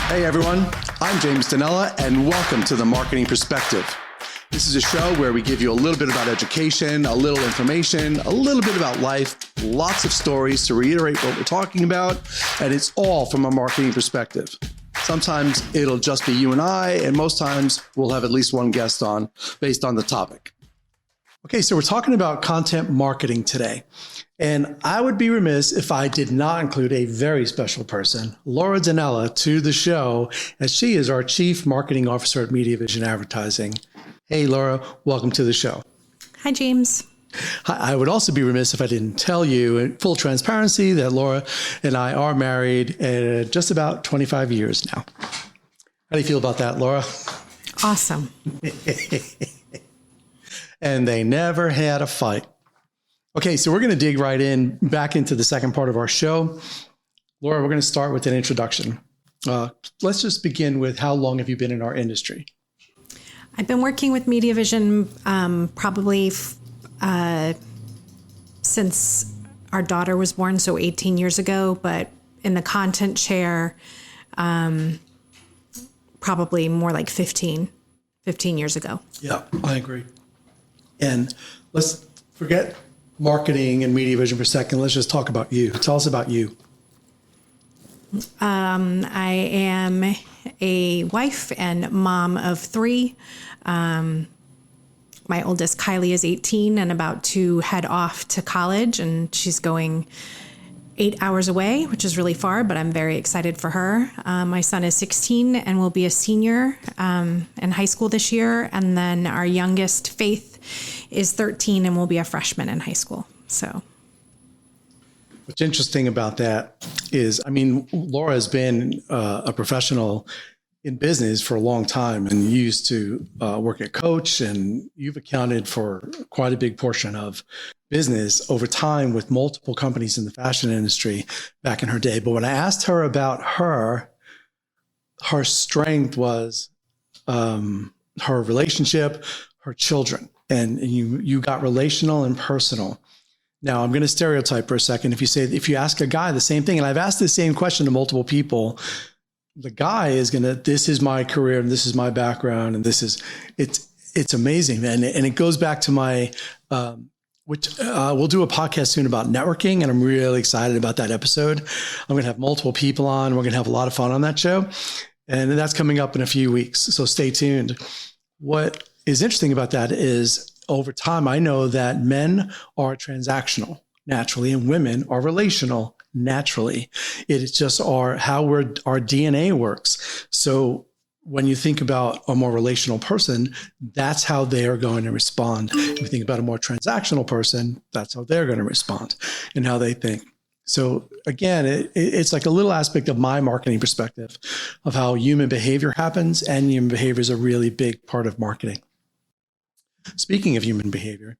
Hey everyone, I'm James Danella, and welcome to The Marketing Perspective. This is a show where we give you a little bit about education, a little information, a little bit about life, lots of stories to reiterate what we're talking about, and it's all from a marketing perspective. Sometimes it'll just be you and I, and most times we'll have at least one guest on based on the topic. Okay, so we're talking about content marketing today. And I would be remiss if I did not include a very special person, Laura Danella, to the show, as she is our Chief Marketing Officer at Media Vision Advertising. Hey, Laura, welcome to the show. Hi, James. I would also be remiss if I didn't tell you, in full transparency, that Laura and I are married just about 25 years now. How do you feel about that, Laura? Awesome. And they never had a fight. Okay, so we're going to dig right in back into the second part of our show. Laura, we're going to start with an introduction. Let's just begin with how long have you been in our industry? I've been working with Media Vision probably since our daughter was born, so 18 years ago, but in the content chair, probably more like 15 years ago. Yeah, I agree. And let's forget marketing and media vision for a second. Let's just talk about you. Tell us about you. I am a wife and mom of 3. My oldest, Kylie, is 18 and about to head off to college, and she's going 8 hours away, which is really far, but I'm very excited for her. My son is 16 and will be a senior in high school this year. And then our youngest, Faith, is 13 and will be a freshman in high school. So what's interesting about that is, Laura has been a professional in business for a long time and used to work at Coach, and you've accounted for quite a big portion of business over time with multiple companies in the fashion industry back in her day. But when I asked her about her strength was her relationship, her children, and you got relational and personal. Now I'm going to stereotype for a second. If you ask a guy the same thing, and I've asked the same question to multiple people, the guy is this is my career and this is my background and it's amazing, man. And it goes back to my, we'll do a podcast soon about networking, and I'm really excited about that episode. I'm going to have multiple people on. We're going to have a lot of fun on that show, and that's coming up in a few weeks. So stay tuned. What is interesting about that is over time, I know that men are transactional naturally and women are relational naturally. It is just how our DNA works. So when you think about a more relational person, that's how they are going to respond. If you think about a more transactional person, that's how they're going to respond and how they think. So again, it's like a little aspect of my marketing perspective of how human behavior happens, and human behavior is a really big part of marketing. Speaking of human behavior,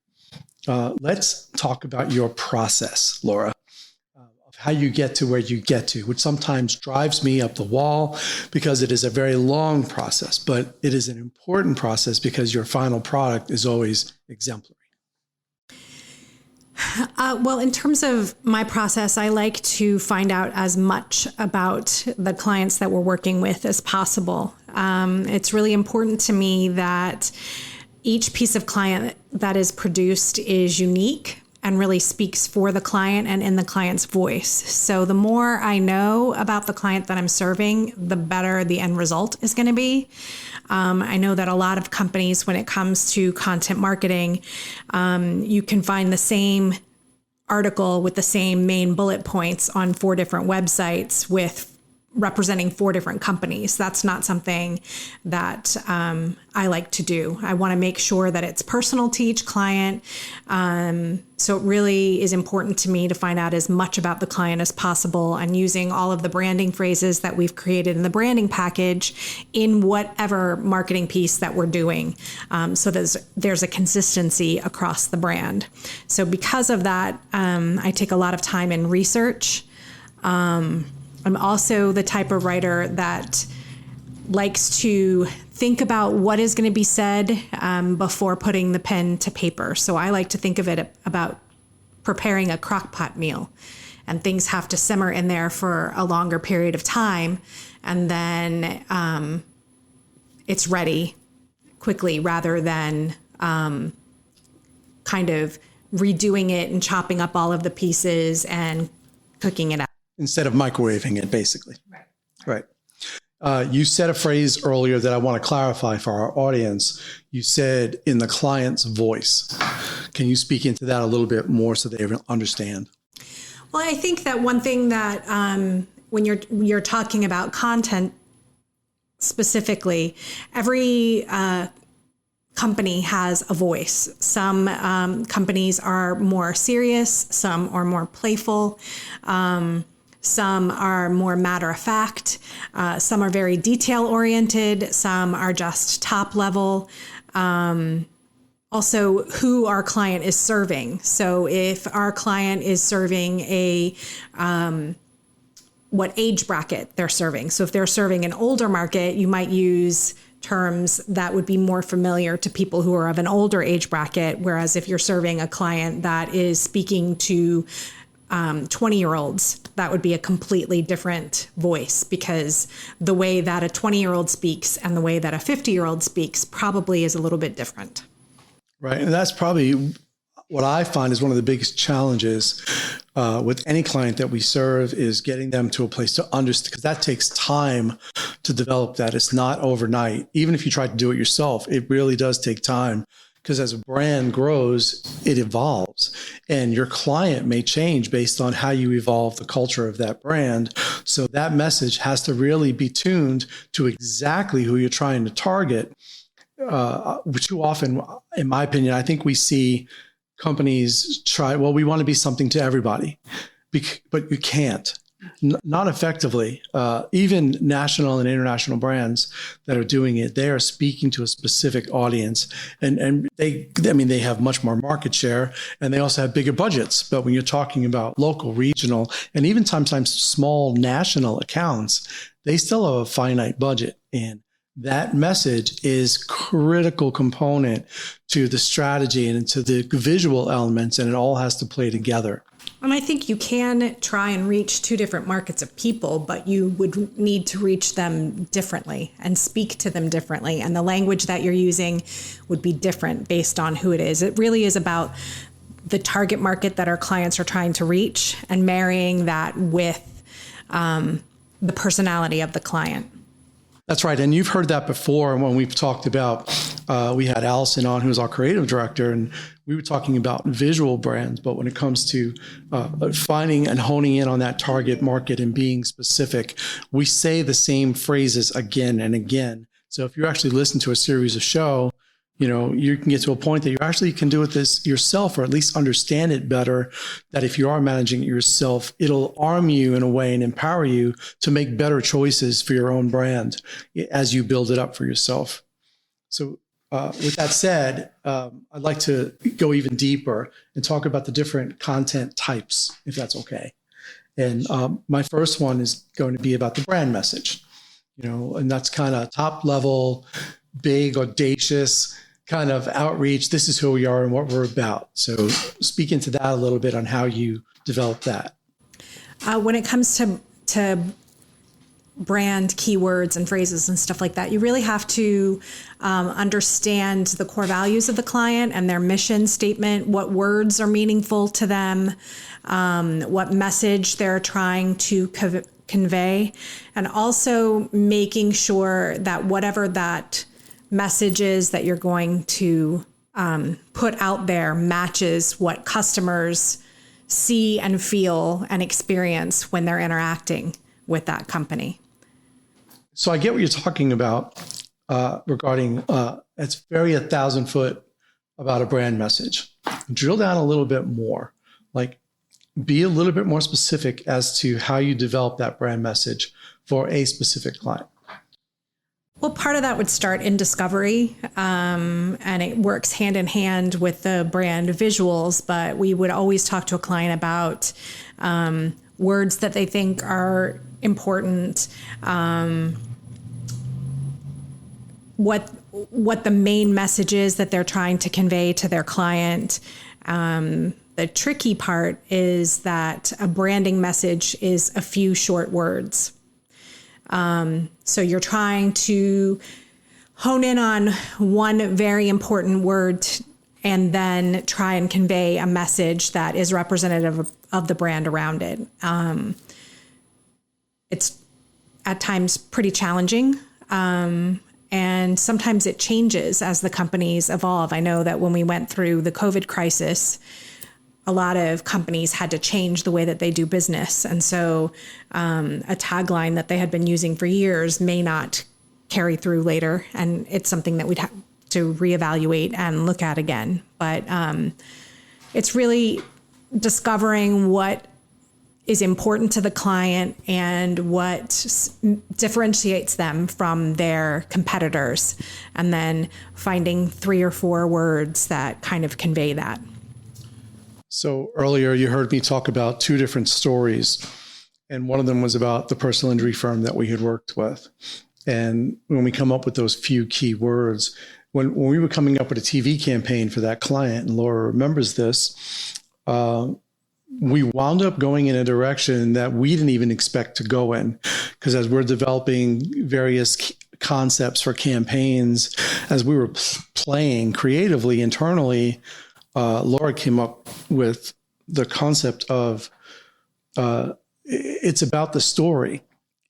let's talk about your process, Laura, of how you get to where you get to, which sometimes drives me up the wall because it is a very long process, but it is an important process because your final product is always exemplary. Well, in terms of my process, I like to find out as much about the clients that we're working with as possible. It's really important to me that each piece of client that is produced is unique and really speaks for the client and in the client's voice. So the more I know about the client that I'm serving, the better the end result is going to be. I know that a lot of companies, when it comes to content marketing, you can find the same article with the same main bullet points on 4 different websites with representing 4 different companies. That's not something that I like to do. I want to make sure that it's personal to each client. So it really is important to me to find out as much about the client as possible, and using all of the branding phrases that we've created in the branding package in whatever marketing piece that we're doing. So there's a consistency across the brand. So because of that, I take a lot of time in research. I'm also the type of writer that likes to think about what is going to be said before putting the pen to paper. So I like to think of it about preparing a crock pot meal. and things have to simmer in there for a longer period of time. And then it's ready quickly rather than kind of redoing it and chopping up all of the pieces and cooking it up. Instead of microwaving it, basically. Right. You said a phrase earlier that I want to clarify for our audience. You said in the client's voice. Can you speak into that a little bit more so they understand? Well, I think that one thing that when you're talking about content specifically, every company has a voice. Some companies are more serious, some are more playful. Some are more matter of fact. Some are very detail oriented. Some are just top level. Also, who our client is serving. So if our client is serving what age bracket they're serving. So if they're serving an older market, you might use terms that would be more familiar to people who are of an older age bracket. Whereas if you're serving a client that is speaking to 20-year-olds, that would be a completely different voice, because the way that a 20-year-old speaks and the way that a 50-year-old speaks probably is a little bit different. Right. And that's probably what I find is one of the biggest challenges with any client that we serve, is getting them to a place to understand, because that takes time to develop that. It's not overnight. Even if you try to do it yourself, it really does take time. Because as a brand grows, it evolves, and your client may change based on how you evolve the culture of that brand. So that message has to really be tuned to exactly who you're trying to target. Too often, in my opinion, I think we see companies try, well, we want to be something to everybody, but you can't. Not effectively. Even national and international brands that are doing it, they are speaking to a specific audience, and they have much more market share, and they also have bigger budgets. But when you're talking about local, regional, and even sometimes small national accounts, they still have a finite budget, and that message is critical component to the strategy and to the visual elements, and it all has to play together. And I think you can try and reach two different markets of people, but you would need to reach them differently and speak to them differently. And the language that you're using would be different based on who it is. It really is about the target market that our clients are trying to reach and marrying that with the personality of the client. That's right. And you've heard that before when we've talked about, we had Allison on, who's our creative director, and we were talking about visual brands. But when it comes to finding and honing in on that target market and being specific, we say the same phrases again and again. So if you actually listen to a series of show, you can get to a point that you actually can do this yourself, or at least understand it better, that if you are managing it yourself, it'll arm you in a way and empower you to make better choices for your own brand as you build it up for yourself. So with that said, I'd like to go even deeper and talk about the different content types, if that's okay. And my first one is going to be about the brand message, and that's kind of top level, big, audacious kind of outreach. This is who we are and what we're about. So speak into that a little bit on how you develop that. When it comes to brand keywords and phrases and stuff like that, you really have to understand the core values of the client and their mission statement, what words are meaningful to them, what message they're trying to convey, and also making sure that whatever that messages that you're going to put out there matches what customers see and feel and experience when they're interacting with that company. So I get what you're talking about regarding it's very 1,000-foot about a brand message. Drill down a little bit more, like be a little bit more specific as to how you develop that brand message for a specific client. Well, part of that would start in discovery, and it works hand in hand with the brand visuals, but we would always talk to a client about words that they think are important, what the main message is that they're trying to convey to their client, The tricky part is that a branding message is a few short words. So you're trying to hone in on one very important word and then try and convey a message that is representative of the brand around it. It's at times pretty challenging. And sometimes it changes as the companies evolve. I know that when we went through the COVID crisis, a lot of companies had to change the way that they do business. And so a tagline that they had been using for years may not carry through later. And it's something that we'd have to reevaluate and look at again. But it's really discovering what is important to the client and what differentiates them from their competitors, and then finding 3 or 4 words that kind of convey that. So earlier you heard me talk about 2 different stories, and one of them was about the personal injury firm that we had worked with. And when we come up with those few key words, when we were coming up with a TV campaign for that client, and Laura remembers this, we wound up going in a direction that we didn't even expect to go in, because as we're developing various concepts for campaigns, as we were playing creatively internally, Laura came up with the concept of it's about the story.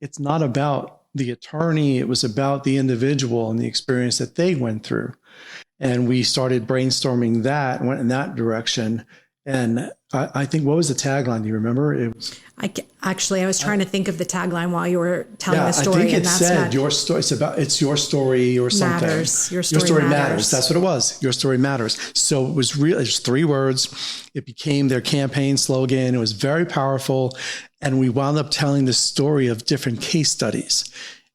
It's not about the attorney. It was about the individual and the experience that they went through. And we started brainstorming that and went in that direction. And I think, what was the tagline? Do you remember? It was. I was trying to think of the tagline while you were telling the story. I think it said your story. It's your story or something. Matters. Your story matters. That's what it was. Your story matters. So it was real. It's 3 words. It became their campaign slogan. It was very powerful. And we wound up telling the story of different case studies.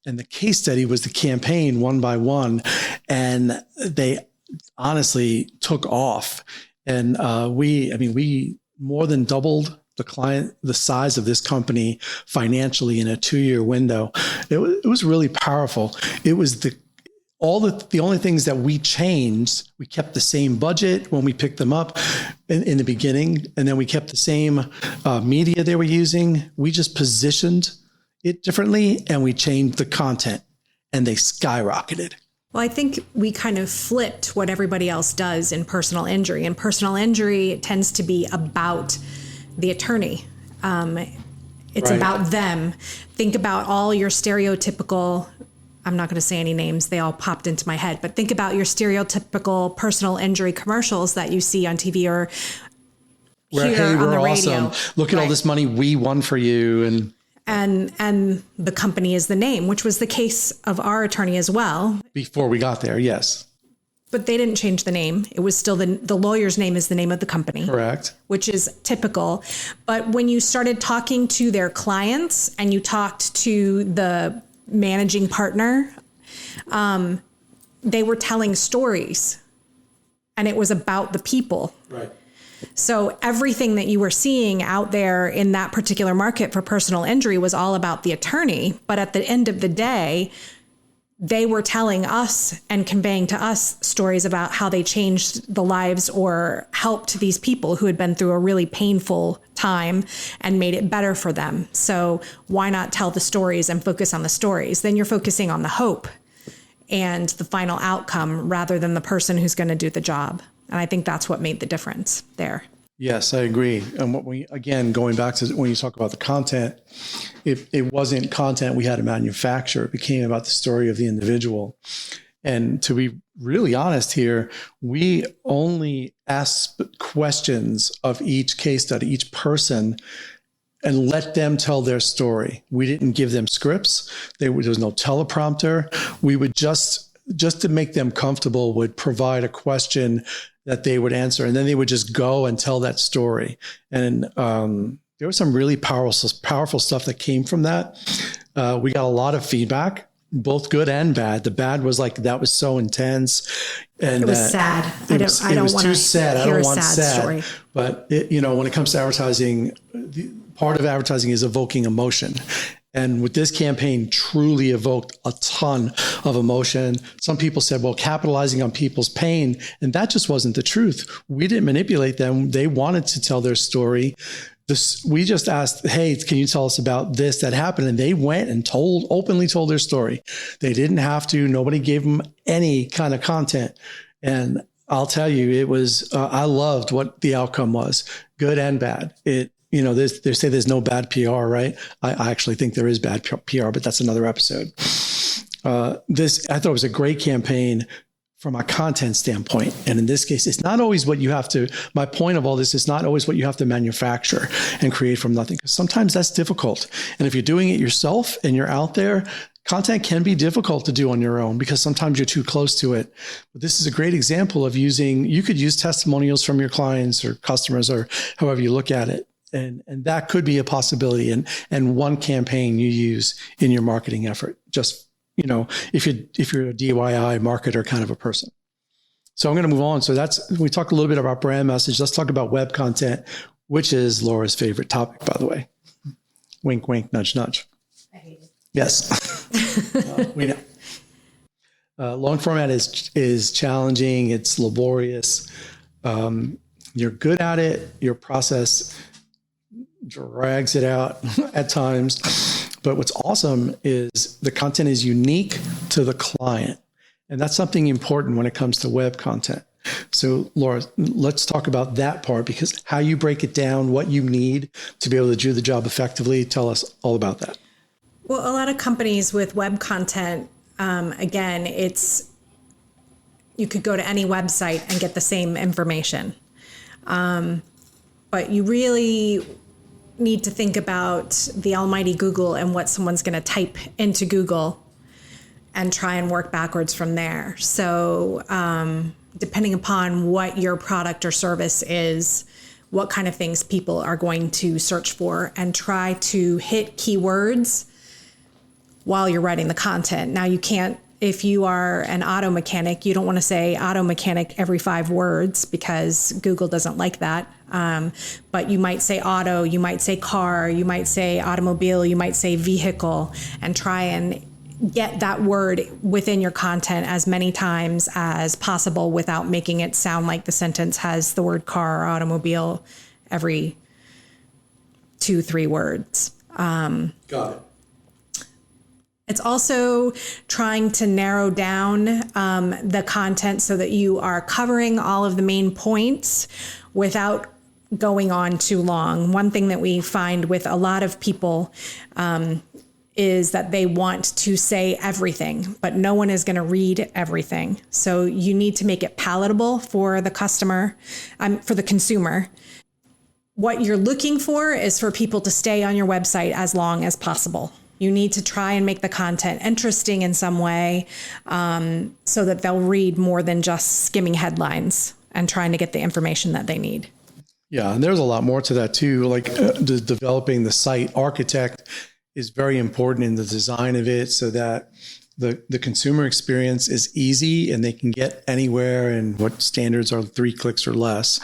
And the case study was the campaign one by one. And they honestly took off. And we more than doubled the size of this company financially in a 2-year window. It was really powerful. It was the only things that we changed. We kept the same budget when we picked them up in the beginning, and then we kept the same media they were using. We just positioned it differently, and we changed the content, and they skyrocketed. Well, I think we kind of flipped what everybody else does in personal injury. And personal injury tends to be about the attorney. It's about them. Think about all your stereotypical, I'm not going to say any names, they all popped into my head, but think about your stereotypical personal injury commercials that you see on TV or hear on the radio. Awesome. Look at all this money we won for you. And the company is the name, which was the case of our attorney as well. Before we got there, yes. But they didn't change the name. It was still the lawyer's name is the name of the company. Correct. Which is typical. But when you started talking to their clients and you talked to the managing partner, they were telling stories. And it was about the people. Right. So everything that you were seeing out there in that particular market for personal injury was all about the attorney. But at the end of the day, they were telling us and conveying to us stories about how they changed the lives or helped these people who had been through a really painful time and made it better for them. So why not tell the stories and focus on the stories? Then you're focusing on the hope and the final outcome rather than the person who's going to do the job. And I think that's what made the difference there. Yes, I agree. And going back to when you talk about the content, it wasn't content we had to manufacture. It became about the story of the individual. And to be really honest here, we only asked questions of each case study, each person, and let them tell their story. We didn't give them scripts. There was no teleprompter. We would just to make them comfortable, would provide a question that they would answer, and then they would just go and tell that story. And there was some really powerful stuff that came from that. We got a lot of feedback, both good and bad. The bad was like, that was so intense. And it was sad. I don't want to hear a sad story. But when it comes to advertising, part of advertising is evoking emotion. And with this campaign truly evoked a ton of emotion. Some people said, well, capitalizing on people's pain. And that just wasn't the truth. We didn't manipulate them. They wanted to tell their story. We just asked, hey, can you tell us about this that happened? And they went and openly told their story. They didn't have to. Nobody gave them any kind of content. And I'll tell you, it was, I loved what the outcome was, good and bad. They say there's no bad PR, right? I actually think there is bad PR, but that's another episode. I thought it was a great campaign from a content standpoint. And in this case, it's not always what you have to, my point of all this is not always what you have to manufacture and create from nothing, because sometimes that's difficult. And if you're doing it yourself and you're out there, content can be difficult to do on your own because sometimes you're too close to it. But this is a great example of you could use testimonials from your clients or customers or however you look at it. And that could be a possibility and one campaign you use in your marketing effort, just, if you're a DIY marketer kind of a person. So I'm going to move on. So we talked a little bit about brand message. Let's talk about web content, which is Laura's favorite topic, by the way. Wink, wink, nudge, nudge. I hate it. Yes. We know. Long format is challenging. It's laborious. You're good at it. Your process drags it out at times. But what's awesome is the content is unique to the client. And that's something important when it comes to web content. So Laura, let's talk about that part, because how you break it down, what you need to be able to do the job effectively. Tell us all about that. Well, a lot of companies with web content, again, you could go to any website and get the same information. But you really need to think about the almighty Google and what someone's going to type into Google and try and work backwards from there. So depending upon what your product or service is, what kind of things people are going to search for, and try to hit keywords while you're writing the content. Now, you can't, if you are an auto mechanic, you don't want to say auto mechanic every 5 words because Google doesn't like that. But you might say auto, you might say car, you might say automobile, you might say vehicle, and try and get that word within your content as many times as possible without making it sound like the sentence has the word car or automobile every 2-3 words. Got it. It's also trying to narrow down the content so that you are covering all of the main points without going on too long. One thing that we find with a lot of people is that they want to say everything, but no one is going to read everything. So you need to make it palatable for the customer, for the consumer. What you're looking for is for people to stay on your website as long as possible. You need to try and make the content interesting in some way so that they'll read more than just skimming headlines and trying to get the information that they need. Yeah, and there's a lot more to that too. Like developing the site architect is very important in the design of it so that the consumer experience is easy and they can get anywhere, and what standards are 3 clicks or less.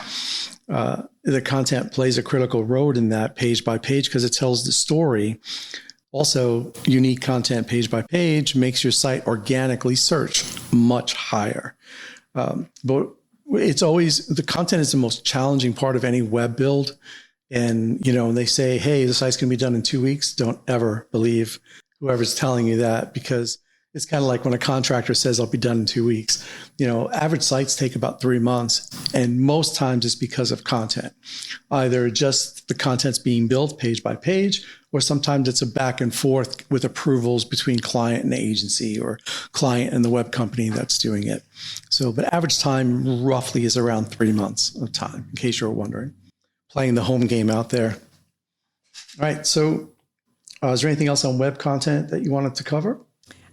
The content plays a critical role in that page by page because it tells the story. Also, unique content page by page makes your site organically search much higher. But it's always, the content is the most challenging part of any web build. And, they say, hey, the site's going to be done in 2 weeks. Don't ever believe whoever's telling you that, because it's kind of like when a contractor says I'll be done in 2 weeks. Average sites take about 3 months. And most times it's because of content. Either just the content's being built page by page, or sometimes it's a back and forth with approvals between client and agency, or client and the web company that's doing it. So, but average time roughly is around 3 months of time, in case you're wondering. Playing the home game out there. All right. So is there anything else on web content that you wanted to cover?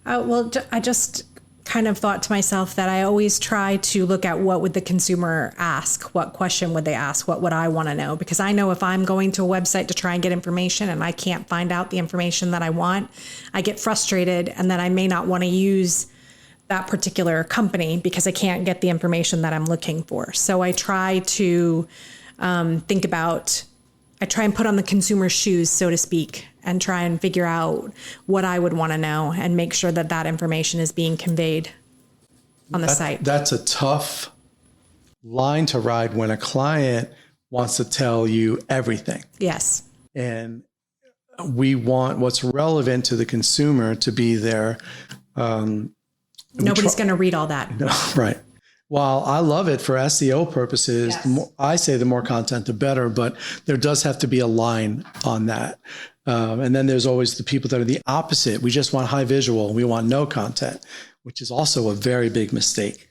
Well, I just kind of thought to myself that I always try to look at what would the consumer ask? What question would they ask? What would I want to know? Because I know if I'm going to a website to try and get information and I can't find out the information that I want, I get frustrated, and then I may not want to use that particular company because I can't get the information that I'm looking for. So I try to I try and put on the consumer's shoes, so to speak, and try and figure out what I would want to know and make sure that that information is being conveyed on the site. That's a tough line to ride when a client wants to tell you everything. Yes. And we want what's relevant to the consumer to be there. Nobody's going to read all that. No, right. While I love it for SEO purposes, Yes. I say the more content, the better, but there does have to be a line on that. And then there's always the people that are the opposite. We just want high visual. We want no content, which is also a very big mistake.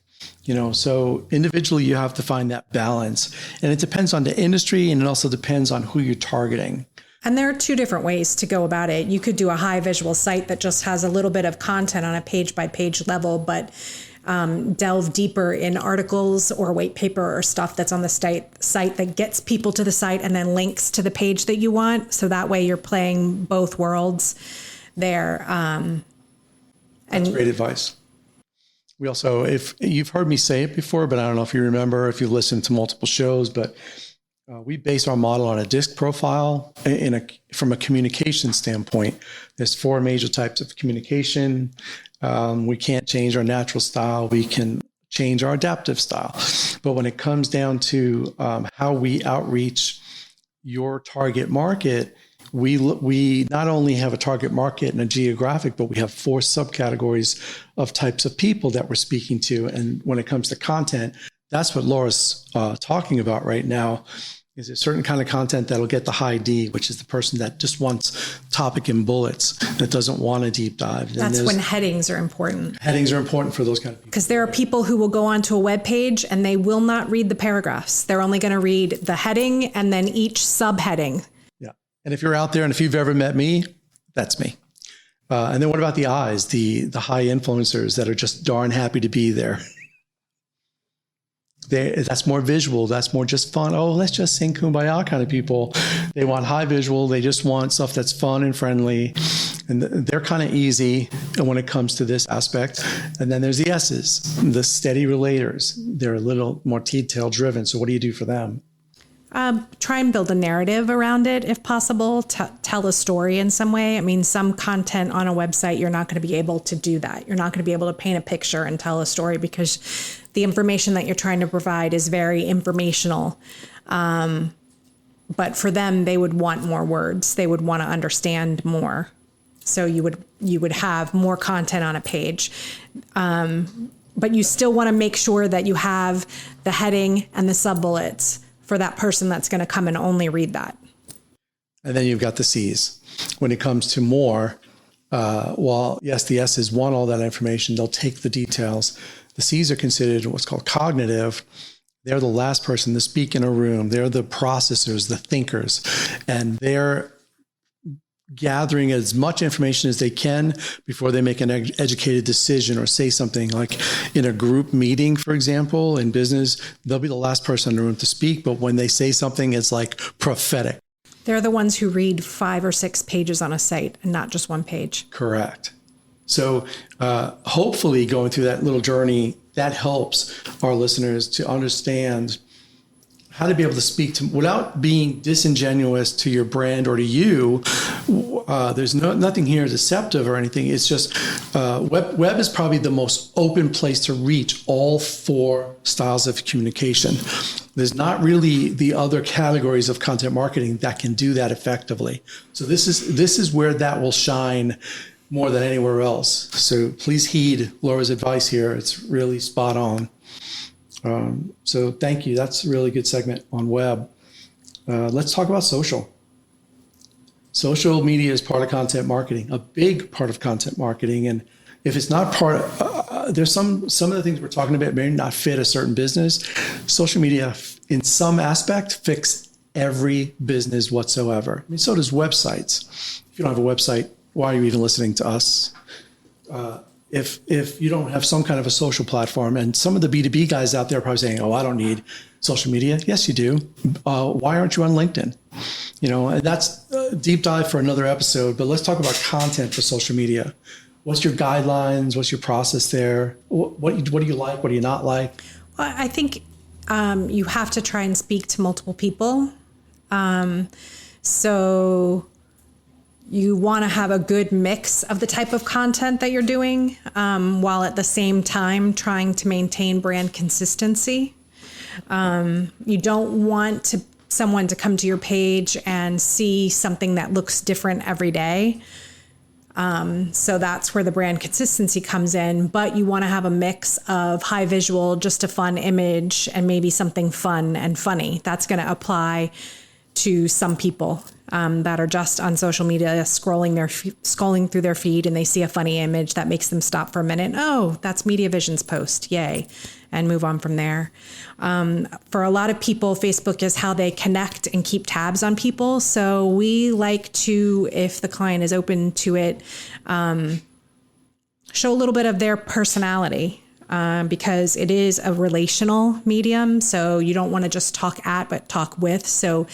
So individually, you have to find that balance. And it depends on the industry, and it also depends on who you're targeting. And there are two different ways to go about it. You could do a high visual site that just has a little bit of content on a page by page level, but delve deeper in articles or white paper or stuff that's on the site that gets people to the site and then links to the page that you want. So that way you're playing both worlds there. That's great advice. We also, if you've heard me say it before, but I don't know if you remember, if you've listened to multiple shows, but we base our model on a disc profile from a communication standpoint. There's 4 major types of communication. We can't change our natural style. We can change our adaptive style. But when it comes down to how we outreach your target market, we not only have a target market and a geographic, but we have 4 subcategories of types of people that we're speaking to. And when it comes to content, that's what Laura's talking about right now. Is a certain kind of content that'll get the high D, which is the person that just wants topic and bullets, that doesn't want a deep dive. That's when headings are important. Headings are important for those kind of people. Because there are people who will go onto a web page and they will not read the paragraphs. They're only going to read the heading and then each subheading. Yeah. And if you're out there and if you've ever met me, that's me. And then what about the eyes, the high influencers that are just darn happy to be there? That's more visual. That's more just fun. Oh, let's just sing Kumbaya kind of people. They want high visual. They just want stuff that's fun and friendly. And they're kind of easy when it comes to this aspect. And then there's the S's, the steady relators. They're a little more detail driven. So what do you do for them? Try and build a narrative around it if possible, tell a story in some way. I mean, some content on a website, you're not going to be able to do that. You're not going to be able to paint a picture and tell a story because the information that you're trying to provide is very informational. But for them, they would want more words. They would want to understand more. So you would have more content on a page. But you still want to make sure that you have the heading and the sub-bullets for that person that's going to come and only read that. And then you've got the C's. When it comes to more, while yes, the S's want all that information, they'll take the details. The C's are considered what's called cognitive. They're the last person to speak in a room. They're the processors, the thinkers, and they're gathering as much information as they can before they make an educated decision or say something. Like in a group meeting, for example, in business, they'll be the last person in the room to speak, but when they say something, it's like prophetic. They're the ones who read 5 or 6 pages on a site and not just 1 page. Correct. So hopefully going through that little journey, that helps our listeners to understand how to be able to speak to without being disingenuous to your brand or to you. There's nothing here deceptive or anything. It's just web is probably the most open place to reach all 4 styles of communication. There's not really the other categories of content marketing that can do that effectively. So this is where that will shine more than anywhere else. So please heed Laura's advice here. It's really spot on. So thank you. That's a really good segment on web. Let's talk about social. Social media is part of content marketing, a big part of content marketing. And if it's not part of, there's some of the things we're talking about may not fit a certain business. Social media, in some aspect, fits every business whatsoever. I mean, so does websites. If you don't have a website, why are you even listening to us? If you don't have some kind of a social platform, and some of the B2B guys out there are probably saying, oh, I don't need social media. Yes, you do. Why aren't you on LinkedIn? And that's a deep dive for another episode, but let's talk about content for social media. What's your guidelines? What's your process there? What do you like? What do you not like? Well, I think you have to try and speak to multiple people. So You want to have a good mix of the type of content that you're doing, while at the same time trying to maintain brand consistency. You don't want someone to come to your page and see something that looks different every day. So that's where the brand consistency comes in, but you want to have a mix of high visual, just a fun image, and maybe something fun and funny. That's going to apply to some people that are just on social media scrolling through their feed, and they see a funny image that makes them stop for a minute. Oh, that's MediaVision's post. Yay. And move on from there. For a lot of people, Facebook is how they connect and keep tabs on people. So we like to, if the client is open to it, show a little bit of their personality. Because it is a relational medium. So you don't want to just talk at, but talk with. So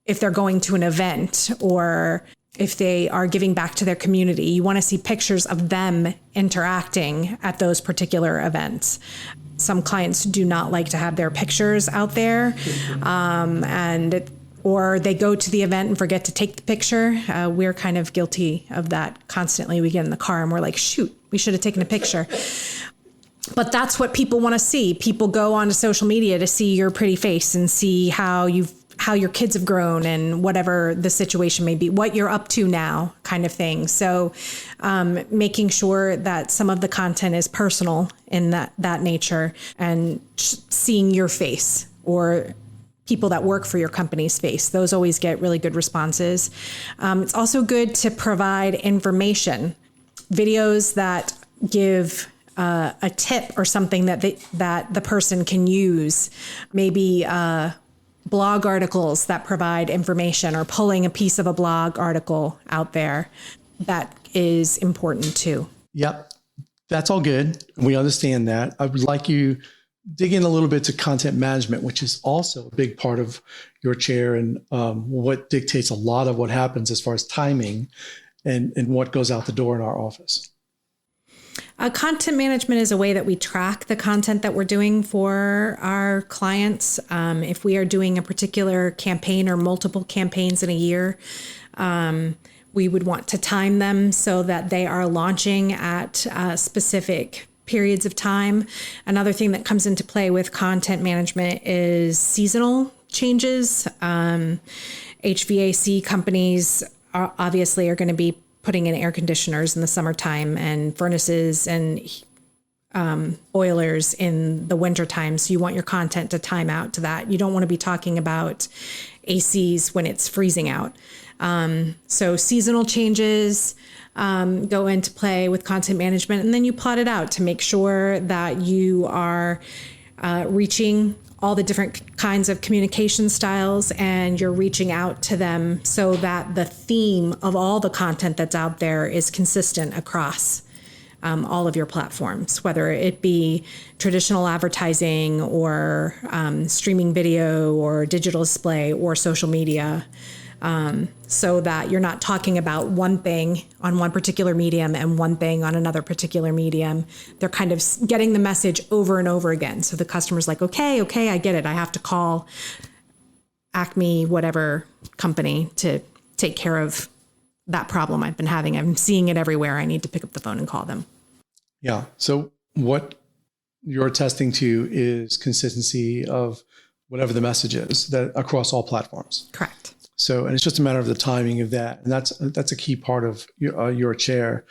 if they're going to an event or if they are giving back to their community, you want to see pictures of them interacting at those particular events. Some clients do not like to have their pictures out there, or they go to the event and forget to take the picture. We're kind of guilty of that constantly. We get in the car and we're like, shoot, we should have taken a picture. But that's what people want to see. People go onto social media to see your pretty face and see how your kids have grown and whatever the situation may be, what you're up to now kind of thing. So making sure that some of the content is personal in that nature, and seeing your face or people that work for your company's face. Those always get really good responses. It's also good to provide information, videos that give a tip or something that the person can use, maybe blog articles that provide information, or pulling a piece of a blog article out there. That is important too. Yep. That's all good. We understand that. I would like you dig in a little bit to content management, which is also a big part of your chair, and what dictates a lot of what happens as far as timing and what goes out the door in our office. Content management is a way that we track the content that we're doing for our clients. If we are doing a particular campaign or multiple campaigns in a year, we would want to time them so that they are launching at specific periods of time. Another thing that comes into play with content management is seasonal changes. HVAC companies obviously are going to be putting in air conditioners in the summertime, and furnaces and oilers in the wintertime. So you want your content to time out to that. You don't want to be talking about ACs when it's freezing out. So seasonal changes go into play with content management, and then you plot it out to make sure that you are reaching all the different kinds of communication styles, and you're reaching out to them so that the theme of all the content that's out there is consistent across all of your platforms, whether it be traditional advertising or streaming video or digital display or social media, so that you're not talking about one thing on one particular medium and one thing on another particular medium. They're kind of getting the message over and over again. So the customer's like, okay, I get it. I have to call Acme, whatever company, to take care of that problem I've been having. I'm seeing it everywhere. I need to pick up the phone and call them. Yeah. So what you're attesting to is consistency of whatever the message is, that across all platforms. Correct. So, and it's just a matter of the timing of that. And that's a key part of your chair.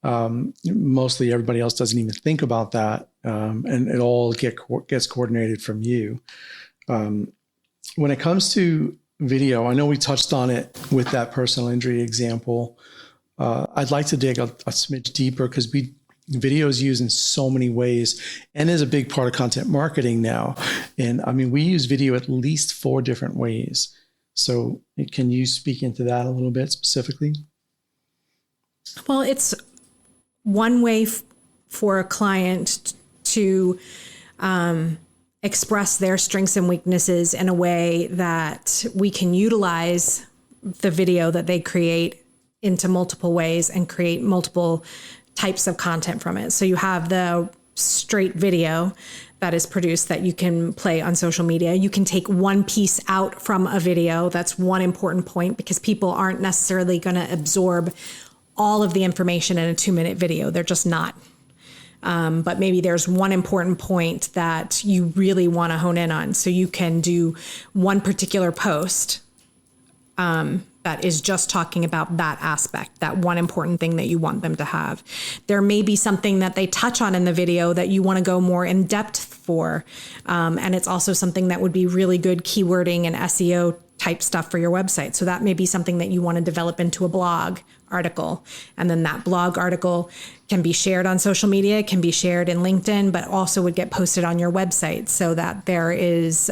Mostly everybody else doesn't even think about that. And it all gets coordinated from you. When it comes to video, I know we touched on it with that personal injury example. I'd like to dig a smidge deeper, because video is used in so many ways and is a big part of content marketing now. And I mean, we use video at least 4 different ways. So can you speak into that a little bit specifically? Well, it's one way for a client to express their strengths and weaknesses in a way that we can utilize the video that they create into multiple ways and create multiple types of content from it. So you have the straight video that is produced that you can play on social media. You can take one piece out from a video. That's one important point, because people aren't necessarily going to absorb all of the information in a 2-minute video. They're just not. But maybe there's one important point that you really want to hone in on. So you can do one particular post that is just talking about that aspect, that one important thing that you want them to have. There may be something that they touch on in the video that you want to go more in depth for. And it's also something that would be really good keywording and SEO type stuff for your website. So that may be something that you want to develop into a blog article. And then that blog article can be shared on social media, can be shared in LinkedIn, but also would get posted on your website so that there is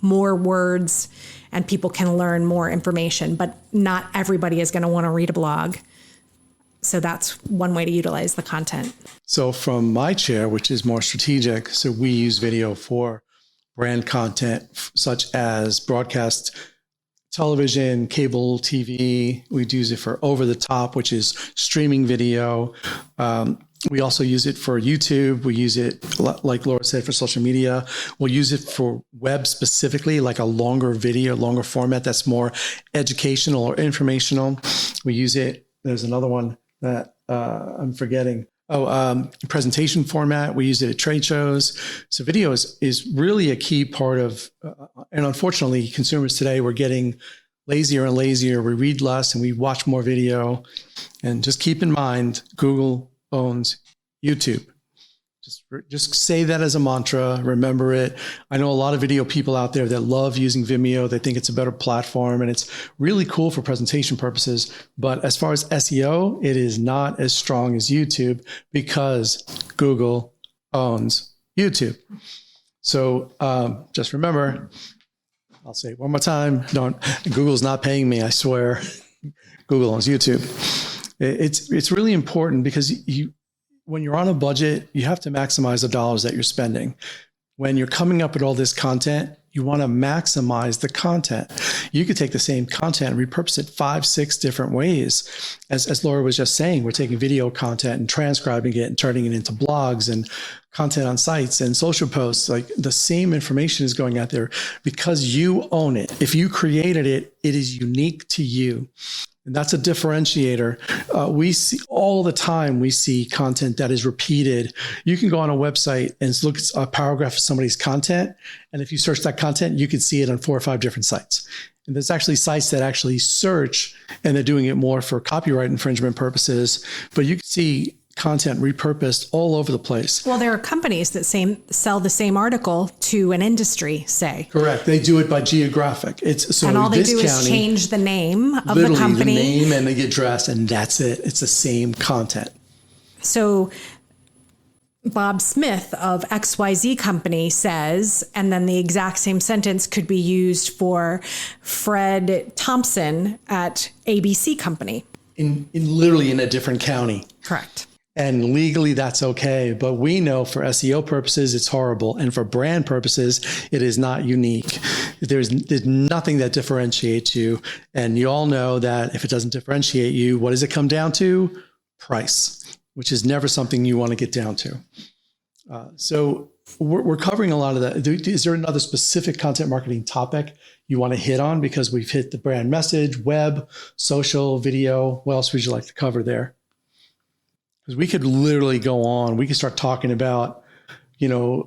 more words and people can learn more information. But not everybody is going to want to read a blog. So that's one way to utilize the content. So from my chair, which is more strategic, so we use video for brand content such as broadcast television, cable TV. We'd use it for over the top, which is streaming video. We also use it for YouTube. We use it, like Laura said, for social media. We'll use it for web specifically, like a longer video, longer format that's more educational or informational. We use it. There's another one that I'm forgetting. Presentation format. We use it at trade shows. So video is really a key part of, and unfortunately, consumers today, we're getting lazier and lazier. We read less and we watch more video. And just keep in mind, Google owns YouTube. Just say that as a mantra. Remember it. I know a lot of video people out there that love using Vimeo. They think it's a better platform and it's really cool for presentation purposes. But as far as SEO, it is not as strong as YouTube because Google owns YouTube. So just remember, I'll say it one more time. Google's not paying me, I swear. Google owns YouTube. It's really important because when you're on a budget, you have to maximize the dollars that you're spending. When you're coming up with all this content, you want to maximize the content. You could take the same content and repurpose it 5, 6 different ways. As Laura was just saying, we're taking video content and transcribing it and turning it into blogs and content on sites and social posts. Like the same information is going out there because you own it. If you created it, it is unique to you. And that's a differentiator. We see all the time, we see content that is repeated. You can go on a website and look at a paragraph of somebody's content. And if you search that content, you can see it on 4 or 5 different sites. And there's actually sites that actually search and they're doing it more for copyright infringement purposes. But you can see content repurposed all over the place. Well, there are companies that sell the same article to an industry, say. Correct. They do it by geographic. And all they do is change the name of the company. The name and the address, and that's it. It's the same content. So Bob Smith of XYZ company says, and then the exact same sentence could be used for Fred Thompson at ABC company. Literally in a different county. Correct. And legally, that's okay. But we know for SEO purposes, it's horrible. And for brand purposes, it is not unique. There's nothing that differentiates you. And you all know that if it doesn't differentiate you, what does it come down to? Price, which is never something you want to get down to. So we're covering a lot of that. Is there another specific content marketing topic you want to hit on? Because we've hit the brand message, web, social, video. What else would you like to cover there? Because we could literally go on. We could start talking about,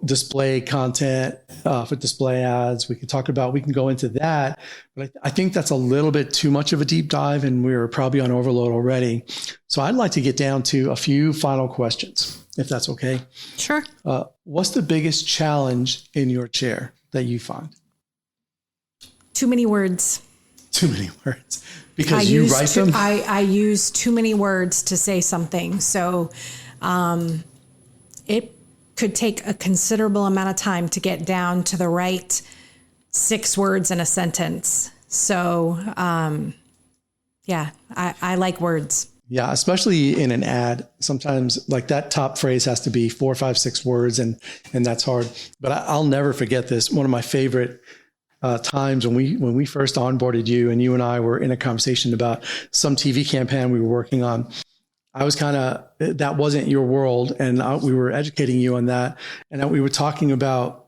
display content for display ads. We can go into that. But I think that's a little bit too much of a deep dive, and we're probably on overload already. So I'd like to get down to a few final questions, if that's okay. Sure. What's the biggest challenge in your chair that you find? Too many words. Too many words. Because you write them? I use too many words to say something. So it could take a considerable amount of time to get down to the right 6 words in a sentence. So, I like words. Yeah, especially in an ad. Sometimes like that top phrase has to be 4, 5, 6 words, and that's hard. But I'll never forget this. One of my favorite times when we first onboarded you, and you and I were in a conversation about some TV campaign we were working on. I was that wasn't your world. And we were educating you on that. And we were talking about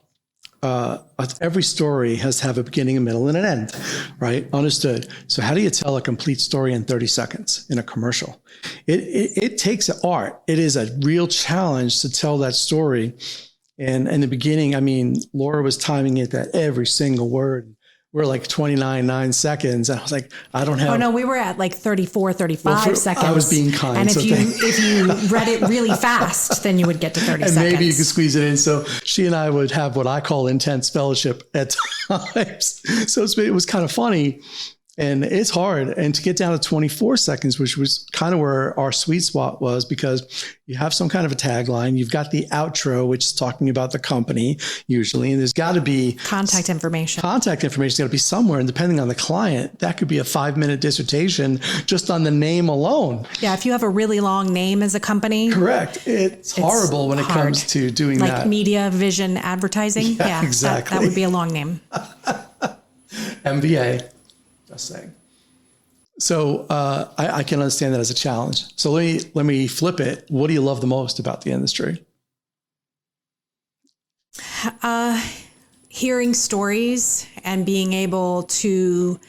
every story has to have a beginning, a middle, and an end, right? Understood. So how do you tell a complete story in 30 seconds in a commercial? It takes art. It is a real challenge to tell that story. And in the beginning, I mean, Laura was timing it at every single word. We're like 9 seconds. And I was like, I don't have. Oh, no, we were at like 34, 35 seconds. I was being kind. And if you read it really fast, then you would get to 30 and seconds. Maybe you could squeeze it in. So she and I would have what I call intense fellowship at times. So it was kind of funny. And it's hard. And to get down to 24 seconds, which was kind of where our sweet spot was, because you have some kind of a tagline. You've got the outro, which is talking about the company usually. And there's got to be contact information. Contact information has got to be somewhere. And depending on the client, that could be a 5-minute dissertation just on the name alone. Yeah. If you have a really long name as a company. Correct. It's horrible when it comes to doing like that. Like media, vision, advertising. Yeah, exactly. That would be a long name. MBA. Saying. So I can understand that as a challenge. So let me flip it. What do you love the most about the industry? Hearing stories and being able to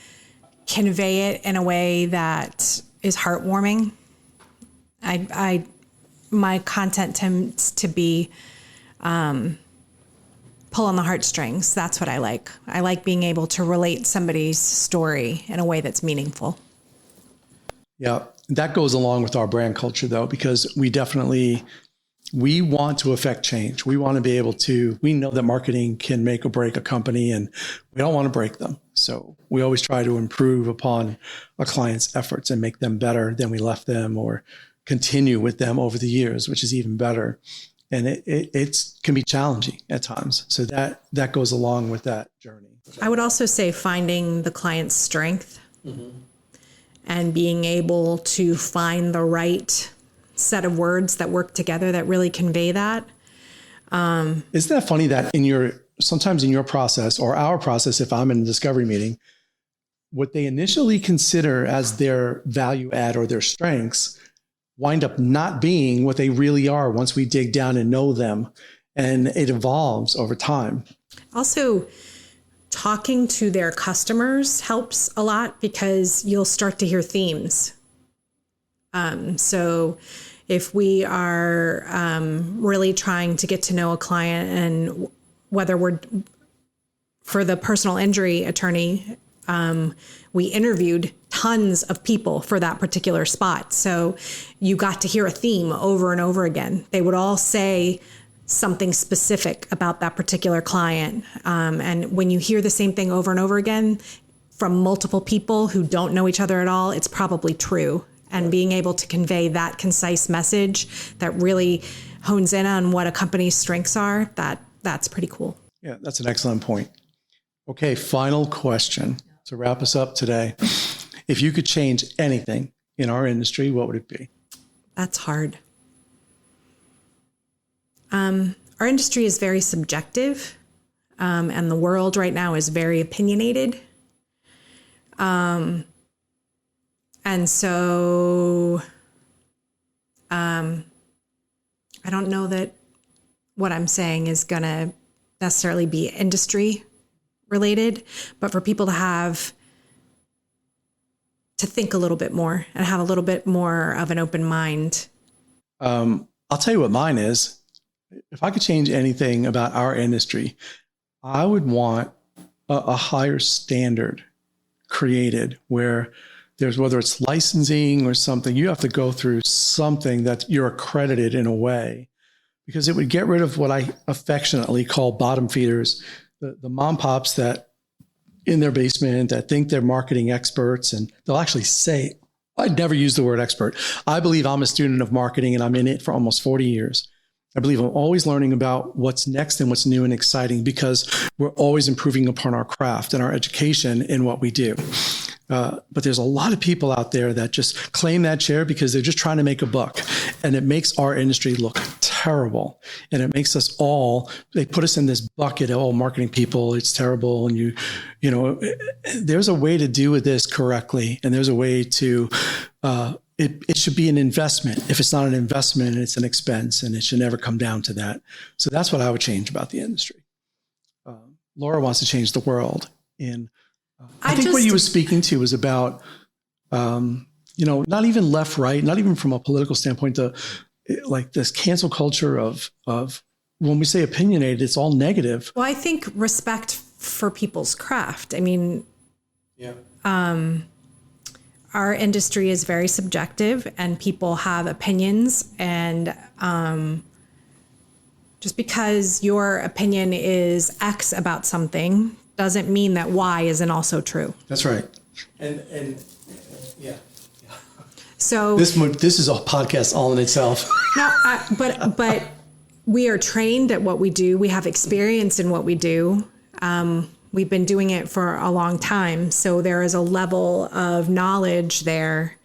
convey it in a way that is heartwarming. My content tends to be pull on the heartstrings. That's what I like. I like being able to relate somebody's story in a way that's meaningful. Yeah, that goes along with our brand culture though, because we want to affect change. We want to be able to, we know that marketing can make or break a company and we don't want to break them. So we always try to improve upon a client's efforts and make them better than we left them or continue with them over the years, which is even better. And it can be challenging at times. So that goes along with that journey. I would also say finding the client's strength and being able to find the right set of words that work together that really convey that. Isn't that funny that sometimes in your process or our process, if I'm in a discovery meeting, what they initially consider as their value add or their strengths wind up not being what they really are once we dig down and know them. And it evolves over time. Also, talking to their customers helps a lot because you'll start to hear themes. So if we are really trying to get to know a client, and whether we're for the personal injury attorney, we interviewed tons of people for that particular spot. So you got to hear a theme over and over again. They would all say something specific about that particular client. And when you hear the same thing over and over again from multiple people who don't know each other at all, it's probably true. And being able to convey that concise message that really hones in on what a company's strengths are, that's pretty cool. Yeah, that's an excellent point. Okay, final question to wrap us up today. If you could change anything in our industry, what would it be? That's hard. Our industry is very subjective, and the world right now is very opinionated. And so I don't know that what I'm saying is going to necessarily be industry related, but for people to think a little bit more and have a little bit more of an open mind. I'll tell you what mine is. If I could change anything about our industry, I would want a higher standard created where there's, whether it's licensing or something, you have to go through something that you're accredited in a way, because it would get rid of what I affectionately call bottom feeders, the mom pops that in their basement that think they're marketing experts, and they'll actually say, I'd never use the word expert. I believe I'm a student of marketing and I'm in it for almost 40 years. I believe I'm always learning about what's next and what's new and exciting, because we're always improving upon our craft and our education in what we do. But there's a lot of people out there that just claim that chair because they're just trying to make a buck. And it makes our industry look terrible. And it makes us all, they put us in this bucket of, oh, marketing people, it's terrible. And you know, there's a way to do this correctly. And there's a way to it should be an investment. If it's not an investment, it's an expense, and it should never come down to that. So that's what I would change about the industry. Laura wants to change the world. And I think what you were speaking to was about, not even left, right, not even from a political standpoint, like this cancel culture of when we say opinionated, it's all negative. Well, I think respect for people's craft. I mean, our industry is very subjective and people have opinions, and just because your opinion is X about something doesn't mean that Y isn't also true. That's right. And yeah. So this is a podcast all in itself. No, but we are trained at what we do. We have experience in what we do. We've been doing it for a long time. So there is a level of knowledge there.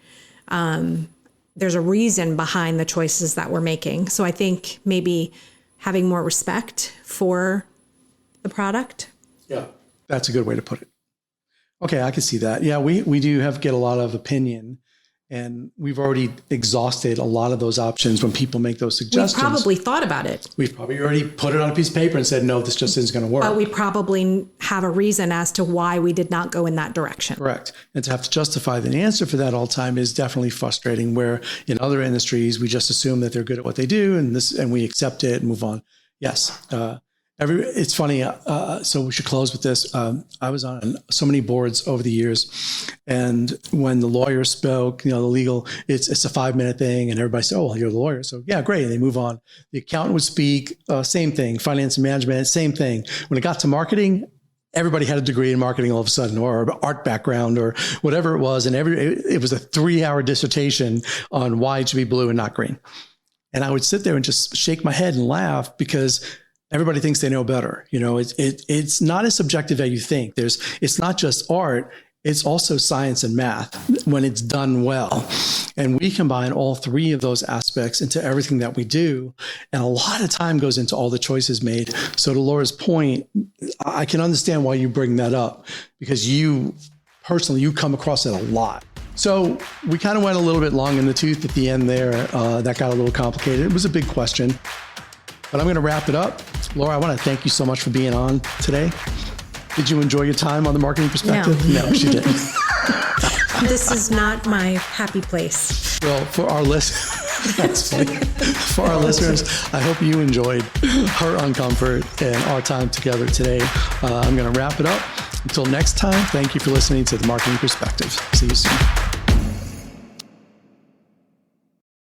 There's a reason behind the choices that we're making. So I think maybe having more respect for the product. Yeah, that's a good way to put it. Okay, I can see that. Yeah, we do get a lot of opinion, and we've already exhausted a lot of those options when people make those suggestions. We probably thought about it. We've probably already put it on a piece of paper and said, no, this just isn't going to work. But we probably have a reason as to why we did not go in that direction. Correct. And to have to justify the answer for that all the time is definitely frustrating, where in other industries, we just assume that they're good at what they do and we accept it and move on. Yes. It's funny. So we should close with this. I was on so many boards over the years, and when the lawyer spoke, the legal, it's a 5-minute thing, and everybody said, "Oh, well, you're the lawyer, so yeah, great." And they move on. The accountant would speak, same thing. Finance and management, same thing. When it got to marketing, everybody had a degree in marketing all of a sudden, or art background, or whatever it was, and it was a 3-hour dissertation on why it should be blue and not green. And I would sit there and just shake my head and laugh, because everybody thinks they know better. It's not as subjective as you think. It's not just art. It's also science and math when it's done well. And we combine all three of those aspects into everything that we do. And a lot of time goes into all the choices made. So to Laura's point, I can understand why you bring that up, because you personally, you come across it a lot. So we kind of went a little bit long in the tooth at the end there. That got a little complicated. It was a big question. But I'm going to wrap it up. Laura, I want to thank you so much for being on today. Did you enjoy your time on the Marketing Perspective? No, she didn't. This is not my happy place. Well, for our that's funny. For our listeners, I hope you enjoyed her uncomfort and our time together today. I'm going to wrap it up. Until next time, thank you for listening to the Marketing Perspective. See you soon.